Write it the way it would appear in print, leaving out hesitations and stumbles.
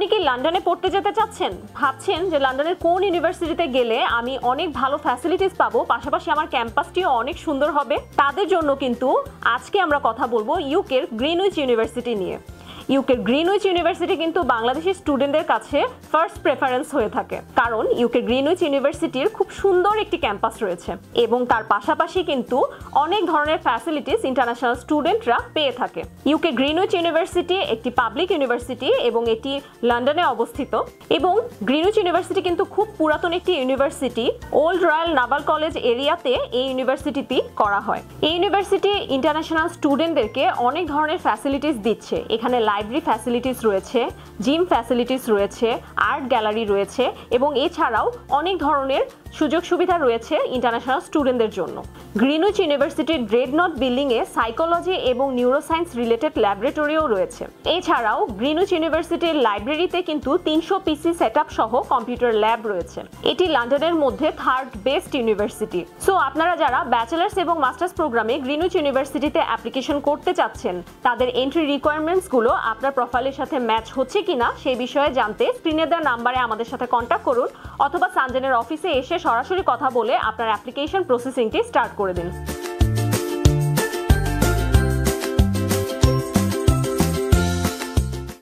আপনি কি লন্ডনে পড়তে যেতে চাচ্ছেন? ভাবছেন যে লন্ডনের কোন ইউনিভার্সিটিতে গেলে আমি অনেক ভালো ফ্যাসিলিটিস পাবো, পাশাপাশি আমার ক্যাম্পাসটিও অনেক সুন্দর হবে? তাদের জন্য কিন্তু আজকে আমরা কথা বলবো ইউকের গ্রিনউইচ ইউনিভার্সিটি নিয়ে। ইউকের গ্রিনউইচ ইউনিভার্সিটি কিন্তু বাংলাদেশি স্টুডেন্টদের কাছে ফার্স্ট প্রেফারেন্স হয়ে থাকে, কারণ ইউকের গ্রিনউইচ ইউনিভার্সিটির খুব সুন্দর একটি ক্যাম্পাস রয়েছে এবং তার পাশাপাশি কিন্তু অনেক ধরনের ফ্যাসিলিটিস ইন্টারন্যাশনাল স্টুডেন্টরা পেয়ে থাকে। ইউকে গ্রিনউইচ ইউনিভার্সিটি একটি পাবলিক ইউনিভার্সিটি এবং এটি লন্ডনে অবস্থিত। এবং গ্রিনউইচ ইউনিভার্সিটি কিন্তু খুব পুরাতন একটি university. Old royal naval college এরিয়াতে এই ইউনিভার্সিটিটি করা হয়। এই ইউনিভার্সিটি ইন্টারন্যাশনাল স্টুডেন্টদেরকে অনেক ধরনের ফ্যাসিলিটিস দিচ্ছে। এখানে লাইব্রেরি ফ্যাসিলিটিস রয়েছে, জিম ফ্যাসিলিটিস রয়েছে, আর্ট গ্যালারি রয়েছে এবং এছাড়াও অনেক ধরনের সুযোগ সুবিধা রয়েছে ইন্টারন্যাশনাল স্টুডেন্টদের জন্য। গ্রিনউইচ ইউনিভার্সিটির ড্রেডনট বিল্ডিংয়ে সাইকোলজি এবং নিউরোসায়েন্স রিলেটেড ল্যাবরেটরিও রয়েছে। এছাড়াও গ্রিনউইচ ইউনিভার্সিটির লাইব্রেরিতে কিন্তু 300 পিসি সেটআপ সহ কম্পিউটার ল্যাব রয়েছে। এটি লন্ডনের মধ্যে থার্ড বেস্ট ইউনিভার্সিটি। সো আপনারা যারা ব্যাচেলার্স এবং মাস্টার্স প্রোগ্রামে গ্রিনউইচ ইউনিভার্সিটিতে অ্যাপ্লিকেশন করতে চাচ্ছেন, তাদের এন্ট্রি রিকোয়ারমেন্টসগুলো আপনার প্রোফাইলের সাথে ম্যাচ হচ্ছে কিনা সেই বিষয়ে জানতে স্ক্রিনে দেওয়া নাম্বারে আমাদের সাথে কন্ট্যাক্ট করুন অথবা সানজেনের অফিসে এসে সরাসরি কথা বলে আপনার অ্যাপ্লিকেশন প্রসেসিংটি স্টার্ট করে দিন।